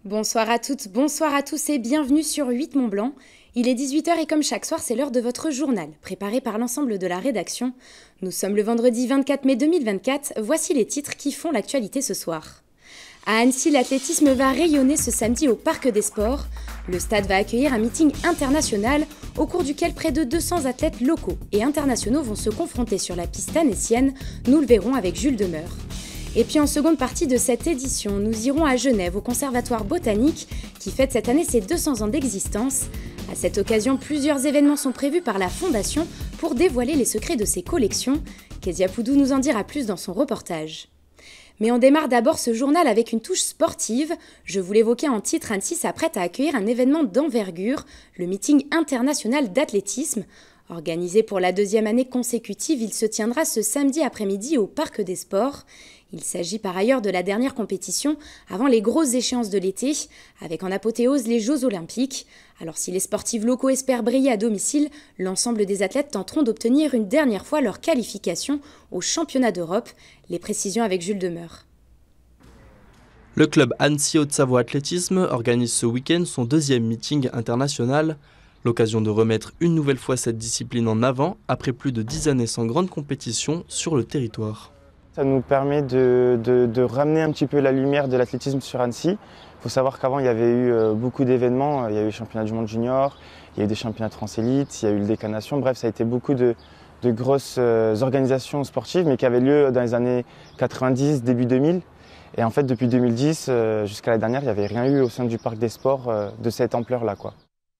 Bonsoir à toutes, bonsoir à tous et bienvenue sur 8 Mont Blanc. Il est 18h et comme chaque soir, c'est l'heure de votre journal, préparé par l'ensemble de la rédaction. Nous sommes le vendredi 24 mai 2024, voici les titres qui font l'actualité ce soir. À Annecy, l'athlétisme va rayonner ce samedi au Parc des Sports. Le stade va accueillir un meeting international au cours duquel près de 200 athlètes locaux et internationaux vont se confronter sur la piste annécienne. Nous le verrons avec Jules Demeur. Et puis en seconde partie de cette édition, nous irons à Genève au Conservatoire botanique qui fête cette année ses 200 ans d'existence. À cette occasion, plusieurs événements sont prévus par la Fondation pour dévoiler les secrets de ses collections. Kezia Poudou nous en dira plus dans son reportage. Mais on démarre d'abord ce journal avec une touche sportive. Je vous l'évoquais en titre, Annecy s'apprête à accueillir un événement d'envergure, le meeting international d'athlétisme. Organisé pour la deuxième année consécutive, il se tiendra ce samedi après-midi au Parc des Sports. Il s'agit par ailleurs de la dernière compétition avant les grosses échéances de l'été, avec en apothéose les Jeux Olympiques. Alors si les sportifs locaux espèrent briller à domicile, l'ensemble des athlètes tenteront d'obtenir une dernière fois leur qualification au championnat d'Europe. Les précisions avec Jules Demeur. Le club Annecy Haute-Savoie Athlétisme organise ce week-end son deuxième meeting international. L'occasion de remettre une nouvelle fois cette discipline en avant après plus de 10 années sans grande compétition sur le territoire. Ça nous permet de ramener un petit peu la lumière de l'athlétisme sur Annecy. Il faut savoir qu'avant, il y avait eu beaucoup d'événements. Il y a eu le championnat du monde junior, il y a eu des championnats de France élite, il y a eu le décanation. Bref, ça a été beaucoup de grosses organisations sportives, mais qui avaient lieu dans les années 90, début 2000. Et en fait, depuis 2010 jusqu'à la dernière, il n'y avait rien eu au sein du Parc des Sports de cette ampleur-là, quoi.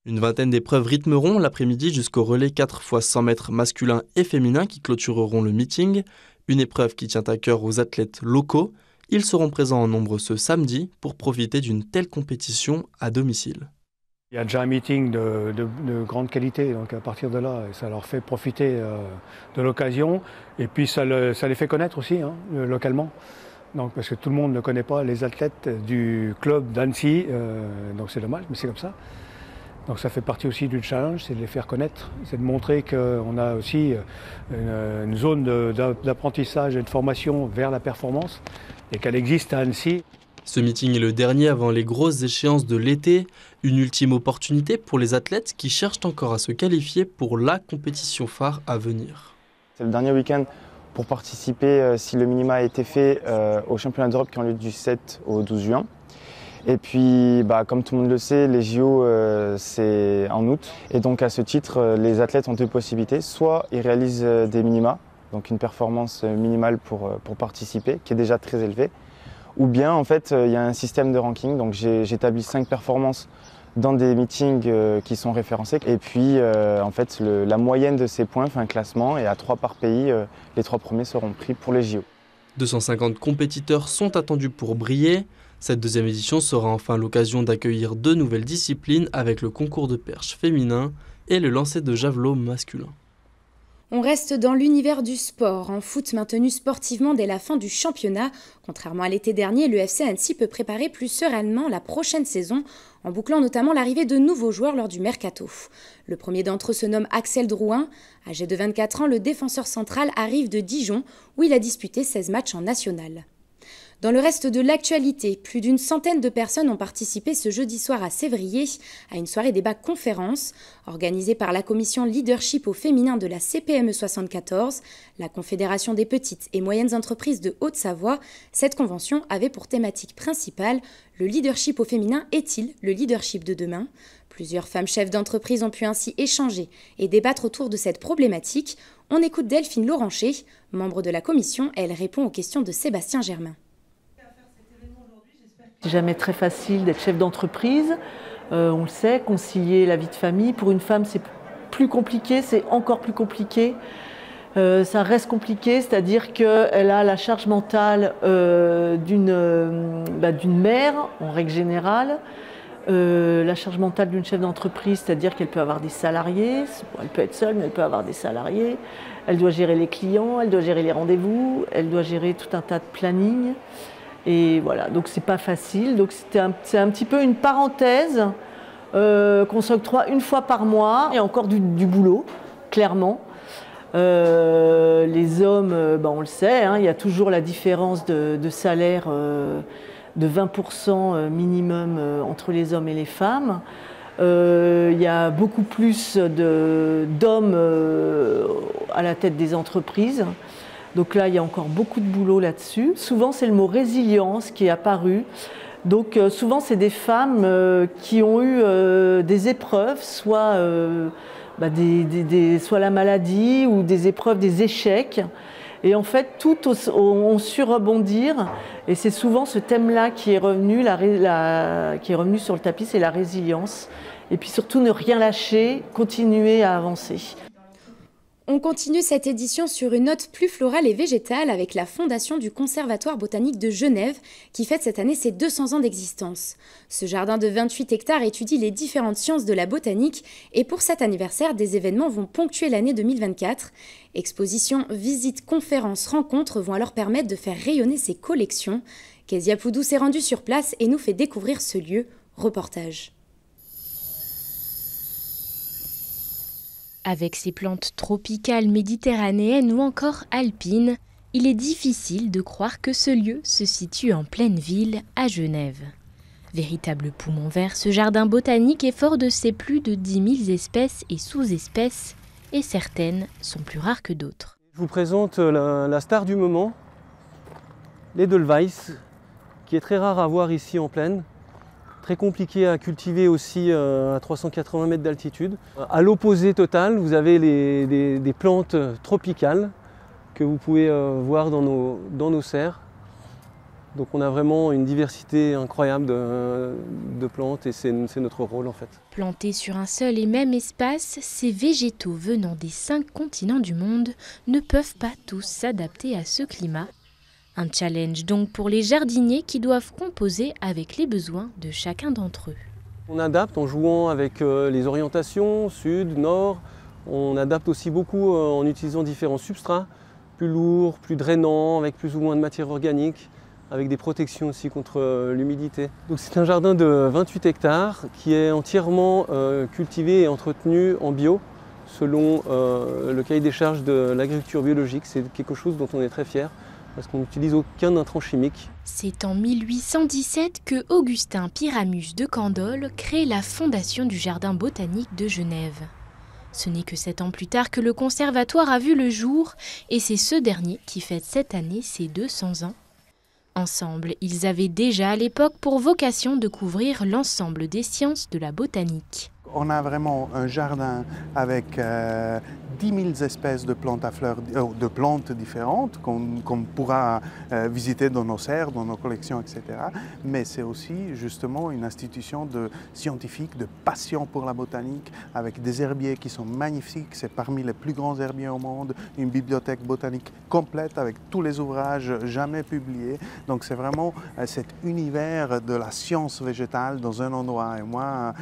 Une vingtaine d'épreuves rythmeront l'après-midi jusqu'au relais 4 x 100 mètres masculin et féminin qui clôtureront le meeting. Une épreuve qui tient à cœur aux athlètes locaux. Ils seront présents en nombre ce samedi pour profiter d'une telle compétition à domicile. Il y a déjà un meeting de grande qualité, donc à partir de là, ça leur fait profiter de l'occasion. Et puis ça les fait connaître aussi localement. Donc, parce que tout le monde ne connaît pas les athlètes du club d'Annecy, donc c'est dommage, mais c'est comme ça. Donc ça fait partie aussi du challenge, c'est de les faire connaître, c'est de montrer qu'on a aussi une zone d'apprentissage et de formation vers la performance et qu'elle existe à Annecy. Ce meeting est le dernier avant les grosses échéances de l'été, une ultime opportunité pour les athlètes qui cherchent encore à se qualifier pour la compétition phare à venir. C'est le dernier week-end pour participer, si le minima a été fait, aux championnats d'Europe qui ont lieu du 7 au 12 juin. Et puis, comme tout le monde le sait, les JO, c'est en août. Et donc, à ce titre, les athlètes ont deux possibilités. Soit ils réalisent des minima, donc une performance minimale pour participer, qui est déjà très élevée. Ou bien, en fait, il y a un système de ranking. Donc, j'établis 5 performances dans des meetings qui sont référencés. Et puis, en fait, la moyenne de ces points fait un classement. Et à 3 par pays, les 3 premiers seront pris pour les JO. 250 compétiteurs sont attendus pour briller. Cette deuxième édition sera enfin l'occasion d'accueillir 2 nouvelles disciplines avec le concours de perche féminin et le lancer de javelot masculin. On reste dans l'univers du sport. En foot maintenu sportivement dès la fin du championnat, contrairement à l'été dernier, le FC Annecy peut préparer plus sereinement la prochaine saison, en bouclant notamment l'arrivée de nouveaux joueurs lors du mercato. Le premier d'entre eux se nomme Axel Drouin. Âgé de 24 ans, le défenseur central arrive de Dijon, où il a disputé 16 matchs en national. Dans le reste de l'actualité, plus d'une centaine de personnes ont participé ce jeudi soir à Sévrier à une soirée débat conférence organisée par la commission leadership au féminin de la CPME 74, la Confédération des petites et moyennes entreprises de Haute-Savoie. Cette convention avait pour thématique principale le leadership au féminin est-il le leadership de demain ? Plusieurs femmes chefs d'entreprise ont pu ainsi échanger et débattre autour de cette problématique. On écoute Delphine Laurencher, membre de la commission, elle répond aux questions de Sébastien Germain. C'est jamais très facile d'être chef d'entreprise, on le sait, concilier la vie de famille. Pour une femme, c'est plus compliqué, c'est encore plus compliqué. Ça reste compliqué, c'est-à-dire qu'elle a la charge mentale d'une mère, en règle générale, la charge mentale d'une chef d'entreprise, c'est-à-dire qu'elle peut avoir des salariés, elle peut être seule, mais elle peut avoir des salariés. Elle doit gérer les clients, elle doit gérer les rendez-vous, elle doit gérer tout un tas de planning. Et voilà, donc c'est pas facile. Donc c'est un petit peu une parenthèse qu'on s'octroie une fois par mois. Il y a encore du boulot, clairement. Les hommes, on le sait, il y a toujours la différence de salaire de 20% minimum entre les hommes et les femmes. Il y a beaucoup plus d'hommes à la tête des entreprises. Donc là, il y a encore beaucoup de boulot là-dessus. Souvent, c'est le mot résilience qui est apparu. Donc souvent, c'est des femmes qui ont eu des épreuves, soit soit la maladie ou des épreuves, des échecs. Et en fait, toutes ont su rebondir. Et c'est souvent ce thème-là qui est revenu, qui est revenu sur le tapis, c'est la résilience. Et puis surtout, ne rien lâcher, continuer à avancer. On continue cette édition sur une note plus florale et végétale avec la fondation du Conservatoire botanique de Genève qui fête cette année ses 200 ans d'existence. Ce jardin de 28 hectares étudie les différentes sciences de la botanique et pour cet anniversaire, des événements vont ponctuer l'année 2024. Expositions, visites, conférences, rencontres vont alors permettre de faire rayonner ses collections. Kezia Poudou s'est rendue sur place et nous fait découvrir ce lieu. Reportage. Avec ses plantes tropicales méditerranéennes ou encore alpines, il est difficile de croire que ce lieu se situe en pleine ville, à Genève. Véritable poumon vert, ce jardin botanique est fort de ses plus de 10 000 espèces et sous-espèces, et certaines sont plus rares que d'autres. Je vous présente la star du moment, l'Edelweiss, qui est très rare à voir ici en plaine. Très compliqué à cultiver aussi à 380 mètres d'altitude. À l'opposé total, vous avez des plantes tropicales que vous pouvez voir dans nos serres. Donc on a vraiment une diversité incroyable de plantes et c'est notre rôle en fait. Plantés sur un seul et même espace, ces végétaux venant des 5 continents du monde ne peuvent pas tous s'adapter à ce climat. Un challenge donc pour les jardiniers qui doivent composer avec les besoins de chacun d'entre eux. On adapte en jouant avec les orientations, sud, nord. On adapte aussi beaucoup en utilisant différents substrats, plus lourds, plus drainants, avec plus ou moins de matière organique, avec des protections aussi contre l'humidité. Donc c'est un jardin de 28 hectares qui est entièrement cultivé et entretenu en bio, selon le cahier des charges de l'agriculture biologique. C'est quelque chose dont on est très fiers. Parce qu'on n'utilise aucun intrant chimique. C'est en 1817 que Augustin Pyramus de Candolle crée la fondation du Jardin botanique de Genève. Ce n'est que 7 ans plus tard que le conservatoire a vu le jour et c'est ce dernier qui fête cette année ses 200 ans. Ensemble, ils avaient déjà à l'époque pour vocation de couvrir l'ensemble des sciences de la botanique. On a vraiment un jardin avec 10 000 espèces de plantes à fleurs, de plantes différentes qu'on pourra visiter dans nos serres, dans nos collections, etc. Mais c'est aussi justement une institution de scientifiques, de passion pour la botanique, avec des herbiers qui sont magnifiques. C'est parmi les plus grands herbiers au monde, une bibliothèque botanique complète avec tous les ouvrages jamais publiés. Donc c'est vraiment cet univers de la science végétale dans un endroit. Et moi,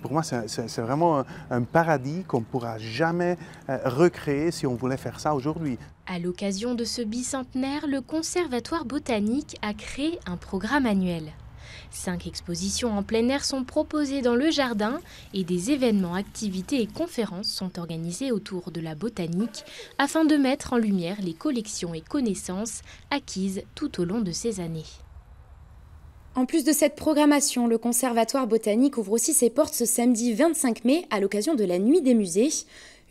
pour moi, c'est vraiment un paradis qu'on ne pourra jamais recréer si on voulait faire ça aujourd'hui. À l'occasion de ce bicentenaire, le Conservatoire botanique a créé un programme annuel. 5 expositions en plein air sont proposées dans le jardin et des événements, activités et conférences sont organisés autour de la botanique afin de mettre en lumière les collections et connaissances acquises tout au long de ces années. En plus de cette programmation, le Conservatoire botanique ouvre aussi ses portes ce samedi 25 mai à l'occasion de la Nuit des musées.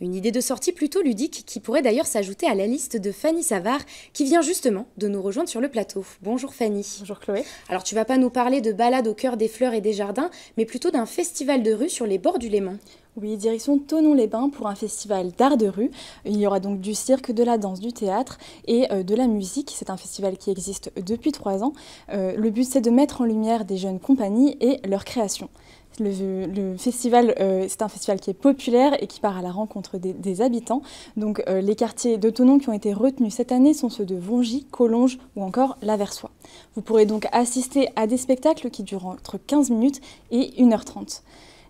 Une idée de sortie plutôt ludique qui pourrait d'ailleurs s'ajouter à la liste de Fanny Savard qui vient justement de nous rejoindre sur le plateau. Bonjour Fanny. Bonjour Chloé. Alors tu vas pas nous parler de balade au cœur des fleurs et des jardins, mais plutôt d'un festival de rue sur les bords du Léman. Oui, direction Thonon-les-Bains pour un festival d'art de rue. Il y aura donc du cirque, de la danse, du théâtre et de la musique. C'est un festival qui existe depuis 3 ans. Le but, c'est de mettre en lumière des jeunes compagnies et leurs créations. Le festival, c'est un festival qui est populaire et qui part à la rencontre des habitants. Donc les quartiers de Thonon qui ont été retenus cette année sont ceux de Vongy, Collonges ou encore Laversois. Vous pourrez donc assister à des spectacles qui durent entre 15 minutes et 1h30.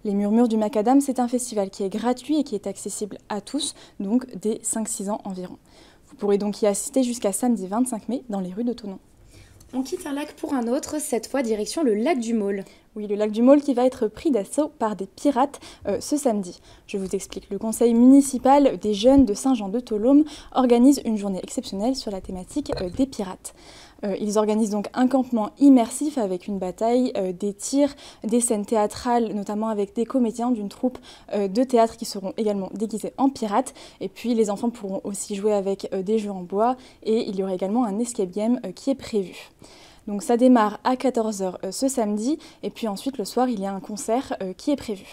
Les Murmures du Macadam, c'est un festival qui est gratuit et qui est accessible à tous, donc dès 5-6 ans environ. Vous pourrez donc y assister jusqu'à samedi 25 mai dans les rues de Thonon. On quitte un lac pour un autre, cette fois direction le lac du Maule. Oui, le lac du Maule qui va être pris d'assaut par des pirates ce samedi. Je vous explique. Le conseil municipal des jeunes de Saint-Jean-de-Tholome organise une journée exceptionnelle sur la thématique des pirates. Ils organisent donc un campement immersif avec une bataille, des tirs, des scènes théâtrales, notamment avec des comédiens d'une troupe de théâtre qui seront également déguisés en pirates. Et puis les enfants pourront aussi jouer avec des jeux en bois et il y aura également un escape game qui est prévu. Donc ça démarre à 14h ce samedi et puis ensuite le soir il y a un concert qui est prévu.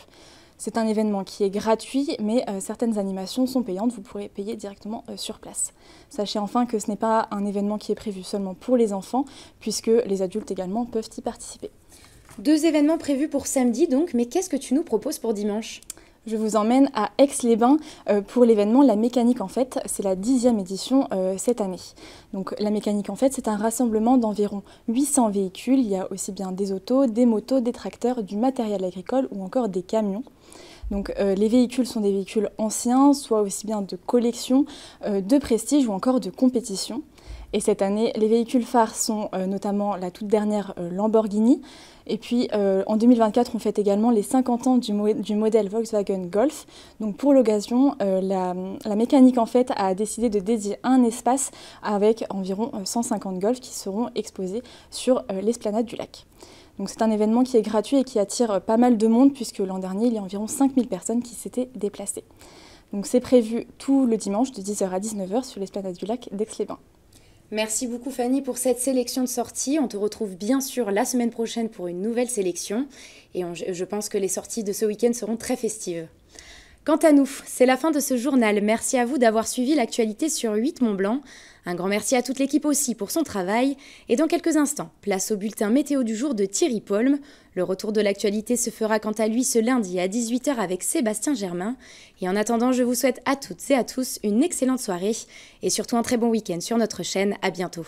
C'est un événement qui est gratuit, mais certaines animations sont payantes, vous pourrez payer directement sur place. Sachez enfin que ce n'est pas un événement qui est prévu seulement pour les enfants, puisque les adultes également peuvent y participer. 2 événements prévus pour samedi donc, mais qu'est-ce que tu nous proposes pour dimanche ? Je vous emmène à Aix-les-Bains pour l'événement La Mécanique en Fête. C'est la 10e édition cette année. Donc La Mécanique en Fête, c'est un rassemblement d'environ 800 véhicules. Il y a aussi bien des autos, des motos, des tracteurs, du matériel agricole ou encore des camions. Donc les véhicules sont des véhicules anciens, soit aussi bien de collection, de prestige ou encore de compétition. Et cette année, les véhicules phares sont notamment la toute dernière Lamborghini. Et puis en 2024, on fête également les 50 ans du modèle Volkswagen Golf. Donc pour l'occasion, la Mécanique en Fête a décidé de dédier un espace avec environ 150 Golf qui seront exposés sur l'esplanade du lac. Donc c'est un événement qui est gratuit et qui attire pas mal de monde puisque l'an dernier, il y a environ 5000 personnes qui s'étaient déplacées. Donc c'est prévu tout le dimanche de 10h à 19h sur l'esplanade du lac d'Aix-les-Bains. Merci beaucoup Fanny pour cette sélection de sorties. On te retrouve bien sûr la semaine prochaine pour une nouvelle sélection. Et je pense que les sorties de ce week-end seront très festives. Quant à nous, c'est la fin de ce journal. Merci à vous d'avoir suivi l'actualité sur 8 Mont-Blanc. Un grand merci à toute l'équipe aussi pour son travail. Et dans quelques instants, place au bulletin météo du jour de Thierry Paulme. Le retour de l'actualité se fera quant à lui ce lundi à 18h avec Sébastien Germain. Et en attendant, je vous souhaite à toutes et à tous une excellente soirée et surtout un très bon week-end sur notre chaîne. À bientôt.